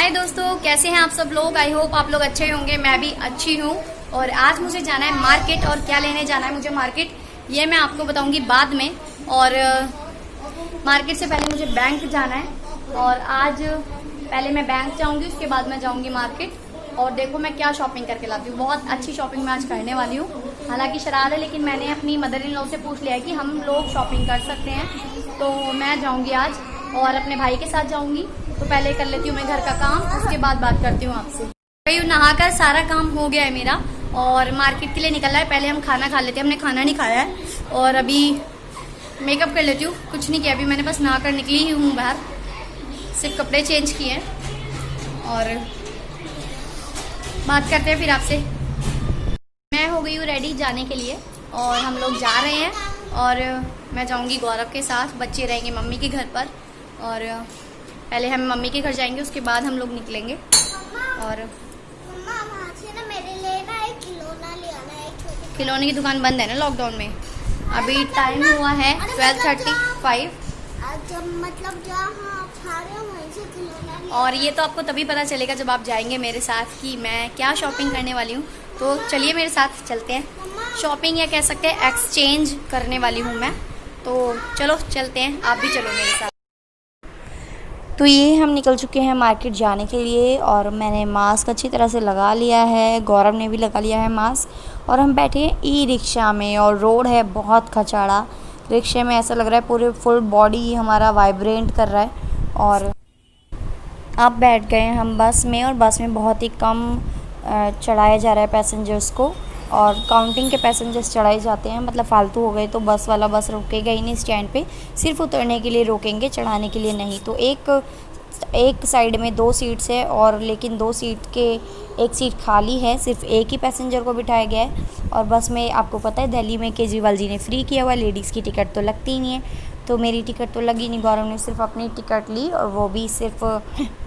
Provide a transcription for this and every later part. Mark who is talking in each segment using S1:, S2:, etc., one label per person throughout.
S1: हाय दोस्तों, कैसे हैं आप सब लोग। आई होप आप लोग अच्छे होंगे। मैं भी अच्छी हूँ। और आज मुझे जाना है मार्केट, और क्या लेने जाना है मुझे मार्केट ये मैं आपको बताऊंगी बाद में। और मार्केट से पहले मुझे बैंक जाना है, और आज पहले मैं बैंक जाऊंगी, उसके बाद मैं जाऊंगी मार्केट। और देखो मैं क्या शॉपिंग करके लाती हूँ। बहुत अच्छी शॉपिंग मैं आज करने वाली हूँ। हालांकि शराब है, लेकिन मैंने अपनी मदर इन लॉ से पूछ लिया है कि हम लोग शॉपिंग कर सकते हैं। तो मैं जाऊँगी आज, और अपने भाई के साथ जाऊँगी। तो पहले कर लेती हूँ मैं घर का काम, उसके बाद बात करती हूँ आपसे। भाई नहाकर सारा काम हो गया है मेरा, और मार्केट के लिए निकलना है। पहले हम खाना खा लेते हैं, हमने खाना नहीं खाया है। और अभी मेकअप कर लेती हूँ। कुछ नहीं किया अभी मैंने, बस नहाकर निकली ही हूँ बाहर, सिर्फ कपड़े चेंज किए हैं। और बात करते हैं फिर आपसे। मैं हो गई हूँ रेडी जाने के लिए, और हम लोग जा रहे हैं। और मैं जाऊँगी गौरव के साथ, बच्चे रहेंगे मम्मी के घर पर। और पहले हम मम्मी के घर जाएंगे, उसके बाद हम लोग निकलेंगे। और
S2: वहाँ से ना मेरे लिए ना एक खिलौना ले आना है।
S1: खिलौने की दुकान बंद है ना लॉकडाउन में। अभी टाइम हुआ है 12:35।
S2: मतलब जहाँ खा रहे हो वहीं से खिलौना।
S1: और ये तो आपको तभी पता चलेगा जब आप जाएंगे मेरे साथ कि मैं क्या शॉपिंग करने वाली हूँ। तो चलिए मेरे साथ चलते हैं। शॉपिंग या कह सकते हैं एक्सचेंज करने वाली हूँ मैं। तो चलो चलते हैं, आप भी चलो मेरे साथ। तो ये हम निकल चुके हैं मार्केट जाने के लिए, और मैंने मास्क अच्छी तरह से लगा लिया है, गौरव ने भी लगा लिया है मास्क। और हम बैठे हैं ई रिक्शा में, और रोड है बहुत खचाड़ा। रिक्शे में ऐसा लग रहा है पूरे फुल बॉडी हमारा वाइब्रेंट कर रहा है। और अब बैठ गए हैं हम बस में, और बस में बहुत ही कम चढ़ाया जा रहा है पैसेंजर्स को, और काउंटिंग के पैसेंजर्स चढ़ाए जाते हैं। मतलब फालतू हो गए तो बस वाला बस रुकेगा ही नहीं स्टैंड पे, सिर्फ उतरने के लिए रोकेंगे, चढ़ाने के लिए नहीं। तो एक साइड में 2 सीट्स है, और लेकिन 2 सीट के एक सीट खाली है, सिर्फ एक ही पैसेंजर को बिठाया गया है। और बस में आपको पता है दिल्ली में केजरीवाल जी ने फ्री किया हुआ, लेडीज़ की टिकट तो लगती ही नहीं है। तो मेरी टिकट तो लगी नहीं, गौरव ने सिर्फ अपनी टिकट ली, और वो भी सिर्फ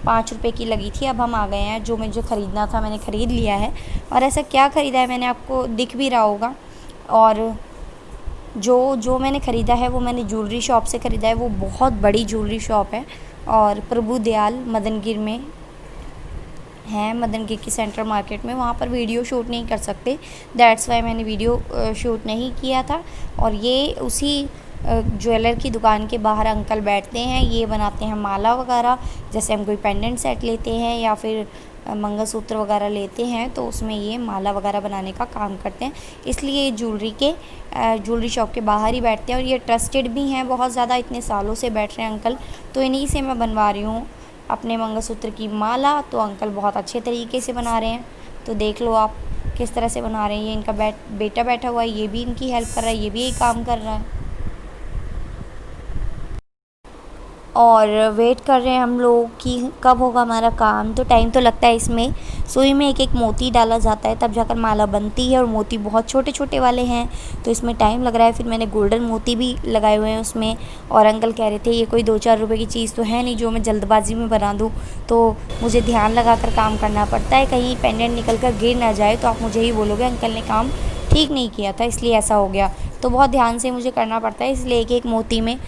S1: 5 रुपये की लगी थी। अब हम आ गए हैं, जो मुझे ख़रीदना था मैंने ख़रीद लिया है। और ऐसा क्या ख़रीदा है मैंने, आपको दिख भी रहा होगा। और जो मैंने ख़रीदा है वो मैंने ज्वेलरी शॉप से ख़रीदा है। वो बहुत बड़ी ज्वेलरी शॉप है, और प्रभु दयाल मदनगिर में है, मदनगिर की सेंट्रल मार्केट में। वहाँ पर वीडियो शूट नहीं कर सकते, दैट्स वाई मैंने वीडियो शूट नहीं किया था। और ये उसी ज्वेलर की दुकान के बाहर अंकल बैठते हैं, ये बनाते हैं माला वगैरह। जैसे हम कोई पेंडेंट सेट लेते हैं या फिर मंगलसूत्र वगैरह लेते हैं, तो उसमें ये माला वगैरह बनाने का काम करते हैं। इसलिए ज्वेलरी शॉप के बाहर ही बैठते हैं, और ये ट्रस्टेड भी हैं बहुत ज़्यादा, इतने सालों से बैठ रहे हैं अंकल। तो इन्हीं से मैं बनवा रही हूँ अपने मंगलसूत्र की माला। तो अंकल बहुत अच्छे तरीके से बना रहे हैं, तो देख लो आप किस तरह से बना रहे हैं। ये इनका बेटा बैठा हुआ है, ये भी इनकी हेल्प कर रहा है, ये भी यही काम कर रहा है। और वेट कर रहे हैं हम लोग कि कब होगा हमारा काम। तो टाइम तो लगता है इसमें। सुई में एक मोती डाला जाता है, तब जाकर माला बनती है, और मोती बहुत छोटे छोटे वाले हैं, तो इसमें टाइम लग रहा है। फिर मैंने गोल्डन मोती भी लगाए हुए हैं उसमें। और अंकल कह रहे थे ये कोई 2-4 रुपये की चीज़ तो है नहीं जो मैं जल्दबाजी में बना दूँ। तो मुझे ध्यान लगा कर काम करना पड़ता है, कहीं पेंडेंट निकल कर गिर ना जाए तो आप मुझे ही बोलोगे अंकल ने काम ठीक नहीं किया था, इसलिए ऐसा हो गया। तो बहुत ध्यान से मुझे करना पड़ता है, इसलिए एक मोती में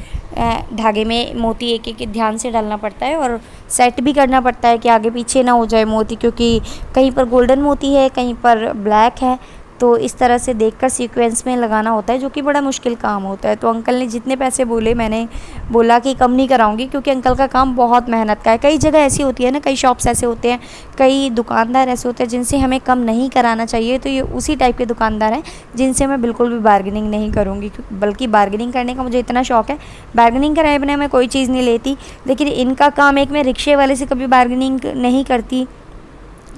S1: धागे में मोती एक ध्यान से डालना पड़ता है, और सेट भी करना पड़ता है कि आगे पीछे ना हो जाए मोती, क्योंकि कहीं पर गोल्डन मोती है, कहीं पर ब्लैक है। तो इस तरह से देखकर सीक्वेंस में लगाना होता है, जो कि बड़ा मुश्किल काम होता है। तो अंकल ने जितने पैसे बोले, मैंने बोला कि कम नहीं कराऊंगी, क्योंकि अंकल का काम बहुत मेहनत का है। कई जगह ऐसी होती है ना, कई शॉप्स ऐसे होते हैं, कई दुकानदार ऐसे होते हैं जिनसे हमें कम नहीं कराना चाहिए। तो ये उसी टाइप के दुकानदार हैं जिनसे मैं बिल्कुल भी बार्गेनिंग नहीं करूँगी, बल्कि बार्गेनिंग करने का मुझे इतना शौक है, बार्गेनिंग कराए बिना मैं कोई चीज़ नहीं लेती। लेकिन इनका काम एक, मैं रिक्शे वाले से कभी बार्गेनिंग नहीं करती।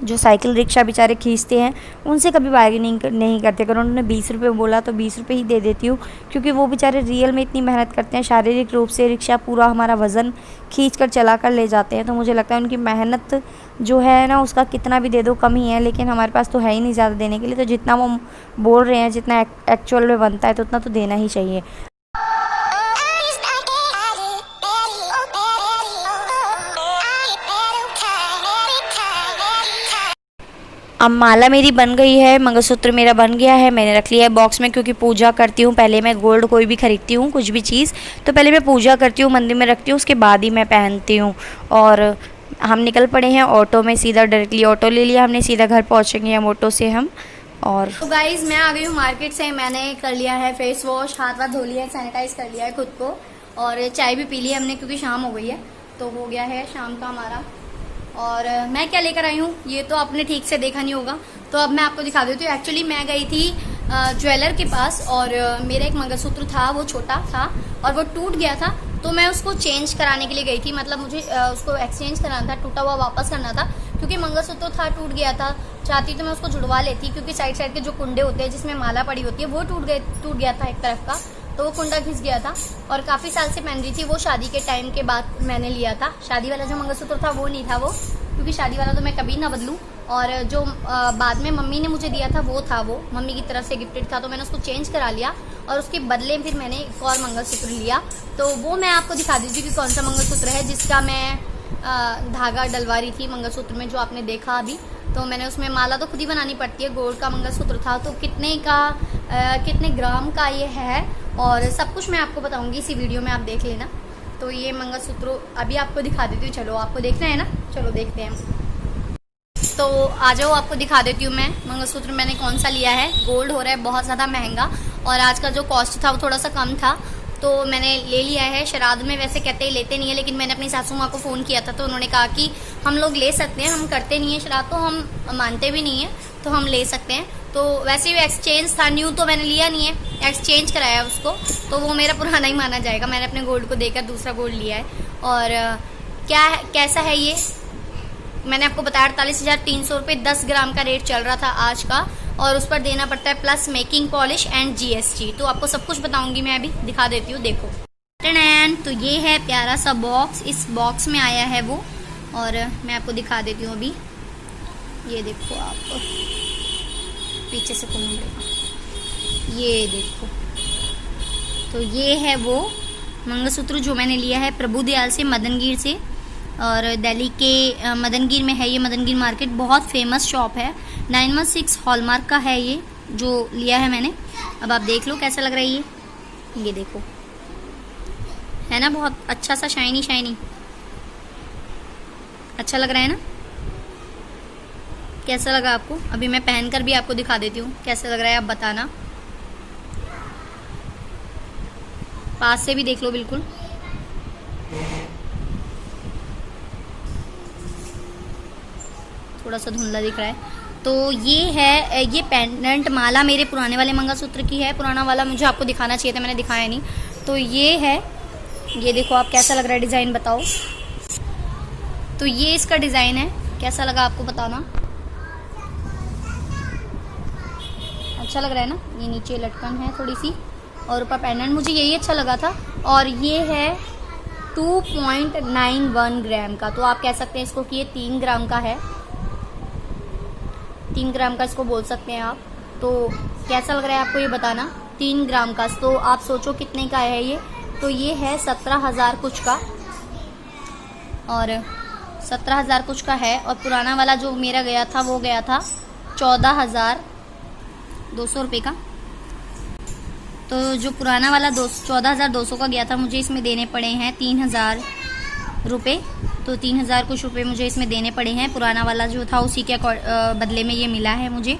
S1: जो साइकिल रिक्शा बेचारे खींचते हैं उनसे कभी बार्गेनिंग नहीं करते। अगर उन्होंने 20 रुपये बोला तो 20 रुपये ही दे देती हूँ, क्योंकि वो बेचारे रियल में इतनी मेहनत करते हैं, शारीरिक रूप से रिक्शा पूरा हमारा वज़न खींच कर चला कर ले जाते हैं। तो मुझे लगता है उनकी मेहनत जो है ना, उसका कितना भी दे दो कम ही है। लेकिन हमारे पास तो है ही नहीं ज़्यादा देने के लिए, तो जितना वो बोल रहे हैं, जितना एक्चुअल में बनता है, तो उतना तो देना ही चाहिए। अब माला मेरी बन गई है, मंगलसूत्र मेरा बन गया है, मैंने रख लिया है बॉक्स में, क्योंकि पूजा करती हूँ। पहले मैं गोल्ड कोई भी खरीदती हूँ, कुछ भी चीज़, तो पहले मैं पूजा करती हूँ, मंदिर में रखती हूँ, उसके बाद ही मैं पहनती हूँ। और हम निकल पड़े हैं ऑटो में, सीधा डायरेक्टली ऑटो ले लिया हमने, सीधा घर पहुंचेंगे हम ऑटो से हम। और तो गाइज मैं आ गई हूँ मार्केट से। मैंने कर लिया है फेस वॉश, हाथ वाथ धो लिया है, सैनिटाइज कर लिया है खुद को, और चाय भी पी ली है हमने क्योंकि शाम हो गई है, तो हो गया है शाम का हमारा। और मैं क्या लेकर आई हूँ ये तो आपने ठीक से देखा नहीं होगा, तो अब मैं आपको दिखा देती हूँ। एक्चुअली मैं गई थी ज्वेलर के पास, और मेरा एक मंगलसूत्र था, वो छोटा था और वो टूट गया था, तो मैं उसको चेंज कराने के लिए गई थी। मतलब मुझे उसको एक्सचेंज कराना था, टूटा हुआ वापस करना था, क्योंकि मंगलसूत्र था टूट गया था। चाहती तो मैं उसको जुड़वा लेती, क्योंकि साइड साइड के जो कुंडे होते हैं जिसमें माला पड़ी होती है वो टूट गया था एक तरफ का, तो वो कुंडा घिस गया था और काफ़ी साल से पहन रही थी। वो शादी के टाइम के बाद मैंने लिया था। शादी वाला जो मंगलसूत्र था वो नहीं था वो, क्योंकि शादी वाला तो मैं कभी ना बदलूं। और जो बाद में मम्मी ने मुझे दिया था वो था, वो मम्मी की तरफ से गिफ्टेड था, तो मैंने उसको चेंज करा लिया और उसके बदले फिर मैंने एक और मंगलसूत्र लिया। तो वो मैं आपको दिखा दीजिए कि कौन सा मंगलसूत्र है जिसका मैं धागा डलवा रही थी मंगलसूत्र में, जो आपने देखा अभी। तो मैंने उसमें माला तो खुद ही बनानी पड़ती है, गोल्ड का मंगलसूत्र था। तो कितने ग्राम का ये है और सब कुछ मैं आपको बताऊंगी इसी वीडियो में, आप देख लेना। तो ये मंगलसूत्र अभी आपको दिखा देती हूँ। चलो आपको देखना है ना, चलो देखते हैं। तो आ जाओ आपको दिखा देती हूँ मैं मंगलसूत्र मैंने कौन सा लिया है। गोल्ड हो रहा है बहुत ज़्यादा महंगा, और आज का जो कॉस्ट था वो थोड़ा सा कम था, तो मैंने ले लिया है। श्राद्ध में वैसे कहते ही लेते नहीं है, लेकिन मैंने अपनी सासू माँ को फ़ोन किया था तो उन्होंने कहा कि हम लोग ले सकते हैं, हम करते नहीं है श्राद्ध, तो हम मानते भी नहीं है, तो हम ले सकते हैं। तो वैसे भी एक्सचेंज था, न्यू तो मैंने लिया नहीं है, एक्सचेंज कराया उसको, तो वो मेरा पुराना ही माना जाएगा। मैंने अपने गोल्ड को देकर दूसरा गोल्ड लिया है। और कैसा है ये मैंने आपको बताया, 48,300 रुपये 10 ग्राम का रेट चल रहा था आज का, और उस पर देना पड़ता है plus making polish and GST। तो आपको सब कुछ बताऊंगी मैं, अभी दिखा देती हूँ, देखो। तो ये है प्यारा सा बॉक्स, इस बॉक्स में आया है वो, और मैं आपको दिखा देती हूँ अभी। ये देखो आप, पीछे से घूम, ये देखो। तो ये है वो मंगलसूत्र जो मैंने लिया है प्रभु दयाल से, मदनगीर से, और दिल्ली के मदनगीर में है ये। मदनगीर मार्केट बहुत फेमस शॉप है, 916 हॉलमार्क का है ये जो लिया है मैंने। अब आप देख लो कैसा लग रहा है ये देखो, है ना बहुत अच्छा सा शाइनी शाइनी, अच्छा लग रहा है ना। कैसा लगा आपको? अभी मैं पहनकर भी आपको दिखा देती हूँ कैसा लग रहा है, आप बताना। पास से भी देख लो, बिल्कुल थोड़ा सा धुंधला दिख रहा है। तो ये है, ये पेंडेंट माला मेरे पुराने वाले मंगलसूत्र की है। पुराना वाला मुझे आपको दिखाना चाहिए था, मैंने दिखाया नहीं। तो ये है, ये देखो आप, कैसा लग रहा है डिज़ाइन बताओ। तो ये इसका डिज़ाइन है, कैसा लगा आपको बताना। अच्छा लग रहा है ना। ये नीचे लटकन है थोड़ी सी और ऊपर पेंडेंट, मुझे यही अच्छा लगा था। और ये है 2.91 ग्राम का, तो आप कह सकते हैं इसको कि ये 3 ग्राम का है, 3 ग्राम का इसको बोल सकते हैं आप। तो कैसा लग रहा है आपको ये बताना, 3 ग्राम का। तो आप सोचो कितने का है ये, तो ये है 17,000 कुछ का, और 17,000 कुछ का है। और पुराना वाला जो मेरा गया था वो गया था 14,200 रुपये का। तो जो पुराना वाला 14,200 का गया था, मुझे इसमें देने पड़े हैं 3,000 रुपये। तो 3,000 कुछ रुपये मुझे इसमें देने पड़े हैं। पुराना वाला जो था उसी के बदले में ये मिला है मुझे,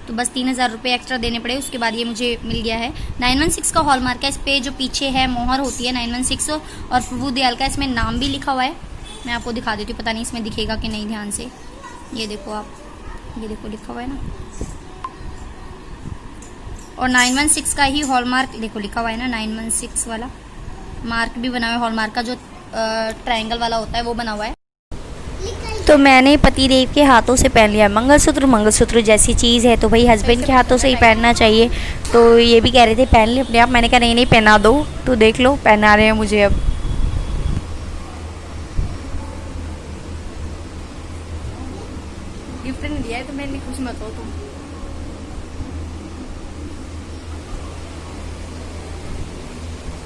S1: तो बस 3,000 रुपये एक्स्ट्रा देने पड़े, उसके बाद ये मुझे मिल गया है। 916 का हॉलमार्क है, इस पर जो पीछे है मोहर होती है 916, और प्रभु दयाल का इसमें नाम भी लिखा हुआ है। मैं आपको दिखा देती हूँ, पता नहीं इसमें दिखेगा कि नहीं, ध्यान से ये देखो आप, ये देखो लिखा हुआ है ना। और 916 का ही हॉलमार्क देखो लिखा हुआ है ना, 916 वाला मार्क भी बना हुआ है। हॉलमार्क का जो ट्रायंगल वाला होता है वो बना हुआ है। तो मैंने पतिदेव के हाथों से पहन लिया मंगलसूत्र। मंगलसूत्र जैसी चीज़ है तो भाई हस्बैंड के हाथों से ही पहनना चाहिए। तो ये भी कह रहे थे पहन ले अपने आप, मैंने कहा नहीं पहना दो। तो देख लो पहना रहे हैं मुझे अब। गिफ्ट नहीं दिया है तो मैंने कुछ मत हो तुम।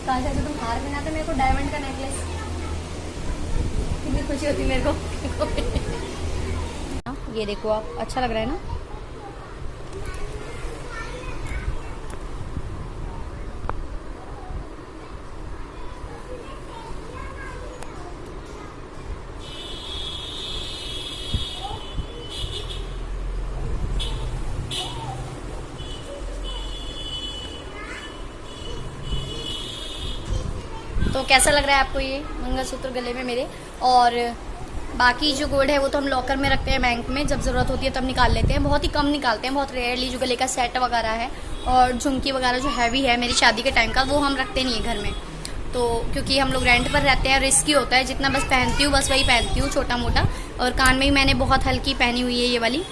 S1: कहा तुम हार पहनाते मेरे को डायमंड का नेकलेस, कितनी खुशी होती मेरे को। ये देखो आप, अच्छा लग रहा है ना। तो कैसा लग रहा है आपको ये मंगलसूत्र गले में मेरे। और बाकी जो गोल्ड है वो तो हम लॉकर में रखते हैं बैंक में, जब ज़रूरत होती है तब निकाल लेते हैं, बहुत ही कम निकालते हैं, बहुत रेयरली। जो गले का सेट वगैरह है और झुमकी वगैरह जो हैवी है मेरी शादी के टाइम का, वो हम रखते नहीं है घर में। तो क्योंकि हम लोग रेंट पर रहते हैं, रिस्की होता है, जितना बस पहनती हूँ बस वही पहनती हूँ छोटा मोटा। और कान में भी मैंने बहुत हल्की पहनी हुई है ये वाली।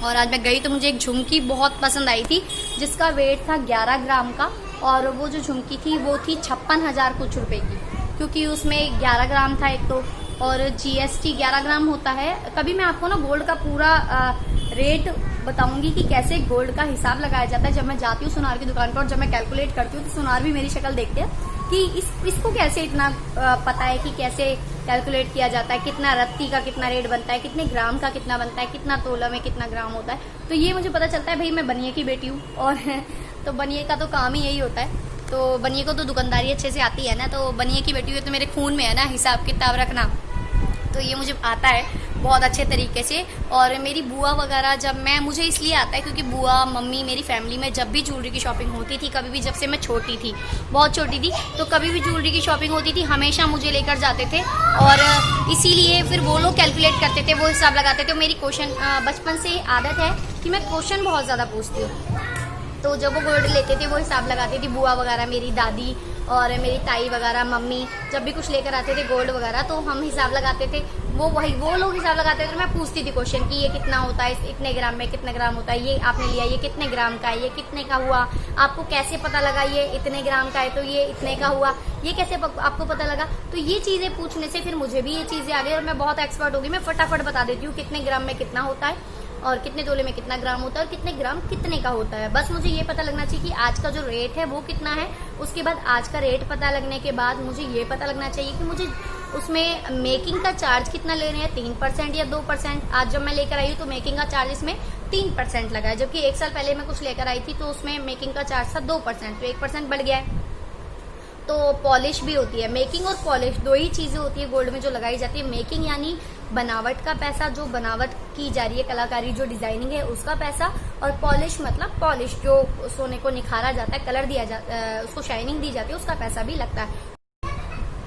S1: और आज मैं गई तो मुझे एक झुमकी बहुत पसंद आई थी जिसका वेट था 11 ग्राम का, और वो जो झुमकी थी वो थी 56,000 कुछ रुपए की, क्योंकि उसमें 11 ग्राम था एक तो, और GST 11 ग्राम होता है। कभी मैं आपको ना गोल्ड का पूरा रेट बताऊंगी कि कैसे गोल्ड का हिसाब लगाया जाता है। जब मैं जाती हूँ सुनार की दुकान पर और जब मैं कैलकुलेट करती हूँ तो सुनार भी मेरी शक्ल देखते हैं कि इसको कैसे इतना पता है कि कैसे कैलकुलेट किया जाता है, कितना रत्ती का कितना रेट बनता है, कितने ग्राम का कितना बनता है, कितना तोला में कितना ग्राम होता है। तो ये मुझे पता चलता है, भाई मैं बनिए की बेटी हूँ और तो बनिए का तो काम ही यही होता है। तो बनिए को तो दुकानदारी अच्छे से आती है ना, तो बनिए की बेटी हुई तो मेरे खून में है ना हिसाब किताब रखना, तो ये मुझे आता है बहुत अच्छे तरीके से। और मेरी बुआ वगैरह मुझे इसलिए आता है क्योंकि बुआ मम्मी मेरी फैमिली में जब भी ज्वेलरी की शॉपिंग होती थी, कभी भी, जब से मैं छोटी थी, बहुत छोटी थी, तो कभी भी ज्वेलरी की शॉपिंग होती थी हमेशा मुझे लेकर जाते थे। और इसीलिए फिर वो लोग कैलकुलेट करते थे, वो हिसाब लगाते थे। मेरी क्वेश्चन बचपन से आदत है कि मैं क्वेश्चन बहुत ज़्यादा पूछती हूँ। तो जब वो गोल्ड लेते थे वो हिसाब लगाती थी बुआ वगैरह, मेरी दादी और मेरी ताई वगैरह, मम्मी जब भी कुछ लेकर आते थे गोल्ड वगैरह तो हम हिसाब लगाते थे। वो लोग हिसाब लगाते थे, तो मैं पूछती थी क्वेश्चन कि ये कितना होता है, इतने ग्राम में कितना ग्राम होता है, ये आपने लिया ये कितने ग्राम का है, ये कितने का हुआ, आपको कैसे पता लगा ये इतने ग्राम का है तो ये इतने का हुआ, ये कैसे आपको पता लगा। तो ये चीज़ें पूछने से फिर मुझे भी ये चीज़ें आ गई और मैं बहुत एक्सपर्ट हो गई। मैं फटाफट बता देती हूँ कितने ग्राम में कितना होता है और कितने तोले में कितना ग्राम होता है और कितने ग्राम कितने का होता है। बस मुझे ये पता लगना चाहिए कि आज का जो रेट है वो कितना है। उसके बाद आज का रेट पता लगने के बाद मुझे ये पता लगना चाहिए कि मुझे उसमें मेकिंग का चार्ज कितना ले रहे हैं, 3% या 2%। आज जब मैं लेकर आई हूँ तो मेकिंग का चार्ज इसमें 3% लगा है, जबकि 1 साल पहले मैं कुछ लेकर आई थी तो उसमें मेकिंग का चार्ज था 2%, तो 1% बढ़ गया है। तो पॉलिश भी होती है, मेकिंग और पॉलिश दो ही चीज़ें होती है गोल्ड में जो लगाई जाती है। मेकिंग यानी बनावट का पैसा, जो बनावट की जा रही है, कलाकारी जो डिजाइनिंग है उसका पैसा, और पॉलिश मतलब पॉलिश जो सोने को निखारा जाता है, कलर दिया जाता है, उसको शाइनिंग दी जाती है, उसका पैसा भी लगता है।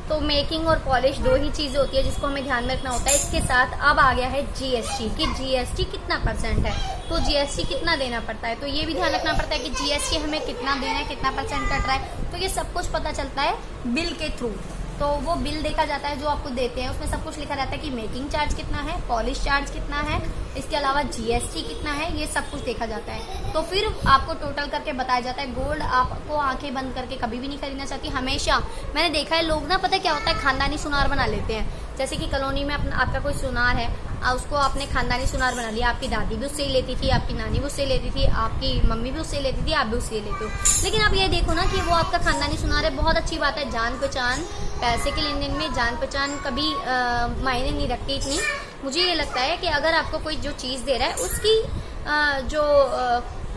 S1: तो मेकिंग और पॉलिश दो ही चीज़ें होती है जिसको हमें ध्यान में रखना होता है। इसके साथ अब आ गया है GST कि GST कितना % है, तो GST कितना देना पड़ता है, तो ये भी ध्यान रखना पड़ता है कि GST हमें कितना देना है, कितना % कट रहा है। तो ये सब कुछ पता चलता है बिल के थ्रू। तो वो बिल देखा जाता है जो आपको देते हैं, उसमें सब कुछ लिखा रहता है कि मेकिंग चार्ज कितना है, पॉलिश चार्ज कितना है, इसके अलावा GST कितना है, ये सब कुछ देखा जाता है। तो फिर आपको टोटल करके बताया जाता है। गोल्ड आपको आंखें बंद करके कभी भी नहीं खरीदना चाहती हमेशा। मैंने देखा है लोग ना, पता है क्या होता है, खानदानी सुनार बना लेते हैं। जैसे कि कॉलोनी में आपका कोई सुनार है, उसको आपने खानदानी सुनार बना लिया। आपकी दादी भी उससे ही लेती थी, आपकी नानी भी उससे लेती थी, आपकी मम्मी भी उससे लेती थी, आप भी उससे लेते हो। लेकिन आप ये देखो ना कि वो आपका खानदानी सुनार है, बहुत अच्छी बात है। जान पहचान, पैसे के लेन देन में जान पहचान कभी मायने नहीं रखती इतनी। मुझे ये लगता है कि अगर आपको कोई जो चीज़ दे रहा है उसकी जो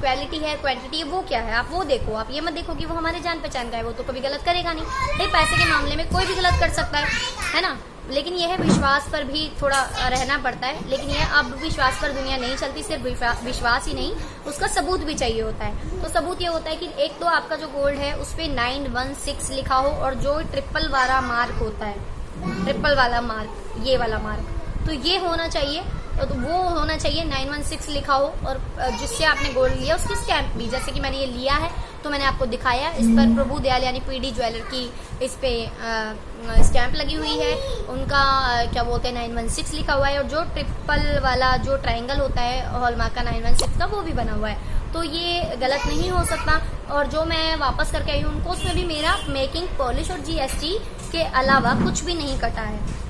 S1: क्वालिटी है, क्वांटिटी है, वो क्या है, आप वो देखो। आप ये मत देखो कि वो हमारे जान पहचान का है, वो तो कभी गलत करेगा नहीं। भाई पैसे के मामले में कोई भी गलत कर सकता है ना। लेकिन यह है विश्वास पर भी थोड़ा रहना पड़ता है। लेकिन यह अब विश्वास पर दुनिया नहीं चलती, सिर्फ विश्वास ही नहीं, उसका सबूत भी चाहिए होता है। तो सबूत ये होता है कि एक तो आपका जो गोल्ड है उस पर 916 लिखा हो, और जो ट्रिपल वाला मार्क होता है, ट्रिपल वाला मार्क, ये वाला मार्क, तो ये होना चाहिए। तो वो होना चाहिए 916 लिखा हो, और जिससे आपने गोल्ड लिया उसकी स्टैंप भी। जैसे कि मैंने ये लिया है तो मैंने आपको दिखाया, इस पर प्रभु दयाल यानी PD ज्वेलर की इस पे स्टैंप लगी हुई है। उनका क्या बोलते हैं 916 लिखा हुआ है, और जो ट्रिपल वाला जो ट्रायंगल होता है हॉलमार्क का 916 का, वो भी बना हुआ है। तो ये गलत नहीं हो सकता। और जो मैं वापस करके आई हूँ उनको, उसमें भी मेरा मेकिंग, पॉलिश और GST के अलावा कुछ भी नहीं कटा है।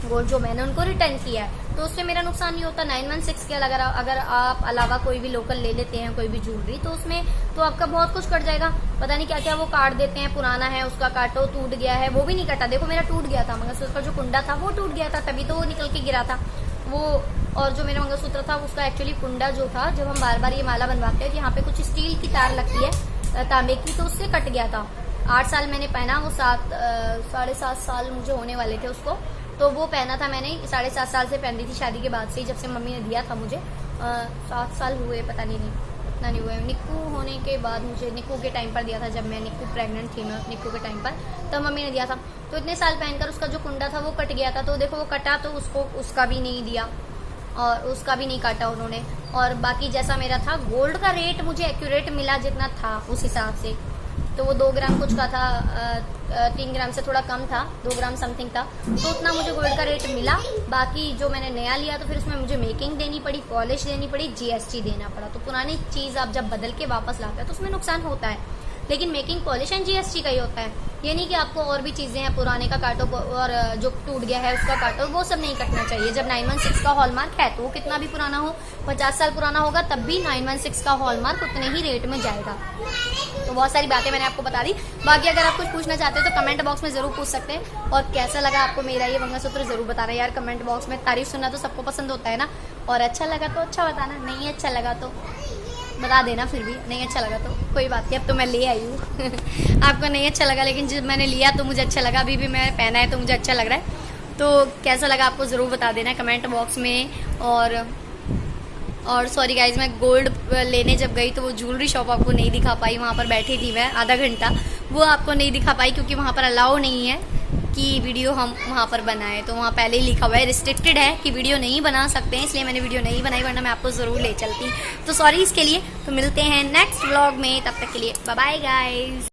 S1: गोल्ड जो मैंने उनको रिटर्न किया है तो उससे मेरा नुकसान नहीं होता। 916 के अगर आप अलावा कोई भी लोकल ले लेते हैं, कोई भी ज्वेलरी, तो उसमें तो आपका बहुत कुछ कट जाएगा। पता नहीं क्या क्या वो काट देते हैं, पुराना है उसका काटो, टूट गया है, वो भी नहीं कटा। देखो मेरा टूट गया था मंगलसूत्र का जो कुंडा था वो टूट गया था, तभी तो वो निकल के गिरा था वो। और जो मेरा मंगलसूत्र था उसका एक्चुअली कुंडा जो था, जब हम बार बार ये माला बनवाते हैं, यहाँ पे कुछ स्टील की तार लगती है तांबे की, तो उससे कट गया था। 8 साल मैंने पहना, वो 7.5 साल मुझे होने वाले थे उसको, तो वो पहना था मैंने। 7.5 साल से पहन रही थी शादी के बाद से ही, जब से मम्मी ने दिया था मुझे। 7 साल हुए, पता नहीं इतना नहीं हुआ है। निक्कू होने के बाद मुझे निक्कू के टाइम पर दिया था, जब मैं निक्कू प्रेग्नेंट थी मैं निक्कू के टाइम पर, तब मम्मी ने दिया था। तो इतने साल पहनकर उसका जो कुंडा था वो कट गया था, तो देखो वो कटा तो उसको उसका भी नहीं दिया और उसका भी नहीं काटा उन्होंने। और बाकी जैसा मेरा था, गोल्ड का रेट मुझे एक्यूरेट मिला जितना था उस हिसाब से, तो वो 2 ग्राम कुछ का था, 3 ग्राम से थोड़ा कम था, 2 ग्राम समथिंग था, तो उतना मुझे गोल्ड का रेट मिला। बाकी जो मैंने नया लिया तो फिर उसमें मुझे मेकिंग देनी पड़ी, पॉलिश देनी पड़ी, जीएसटी देना पड़ा। तो पुरानी चीज़ आप जब बदल के वापस लाते हैं तो उसमें नुकसान होता है, लेकिन मेकिंग, पॉलिश एंड जीएसटी का ही होता है। ये नहीं कि आपको और भी चीज़ें हैं, पुराने का काटो और जो टूट गया है उसका काटो, वो सब नहीं कटना चाहिए। जब 916 का हॉलमार्क है तो वो कितना भी पुराना हो, 50 साल पुराना होगा तब भी 916 का हॉलमार्क उतने ही रेट में जाएगा। तो बहुत सारी बातें मैंने आपको बता दी। बाकी अगर आप कुछ पूछना चाहते हो तो कमेंट बॉक्स में ज़रूर पूछ सकते हैं। और कैसा लगा आपको मेरा ये मंगलसूत्र ज़रूर बताना यार कमेंट बॉक्स में। तारीफ सुनना तो सबको पसंद होता है ना, और अच्छा लगा तो अच्छा बताना, नहीं अच्छा लगा तो बता देना, फिर भी नहीं अच्छा लगा तो कोई बात नहीं, अब तो मैं ले आई हूँ आपको नहीं अच्छा लगा, लेकिन जब मैंने लिया तो मुझे अच्छा लगा, अभी भी मैंने पहना है तो मुझे अच्छा लग रहा है। तो कैसा लगा आपको ज़रूर बता देना कमेंट बॉक्स में। और सॉरी गाइज, मैं गोल्ड लेने जब गई तो वो ज्वेलरी शॉप आपको नहीं दिखा पाई, वहाँ पर बैठी थी मैं आधा घंटा, वो आपको नहीं दिखा पाई क्योंकि वहाँ पर अलाउ नहीं है कि वीडियो हम वहाँ पर बनाएं। तो वहाँ पहले ही लिखा हुआ है रिस्ट्रिक्टेड है कि वीडियो नहीं बना सकते हैं, इसलिए मैंने वीडियो नहीं बनाई, वरना मैं आपको ज़रूर ले चलती। तो सॉरी इसके लिए। तो मिलते हैं नेक्स्ट व्लॉग में, तब तक के लिए बाय बाय गाइज।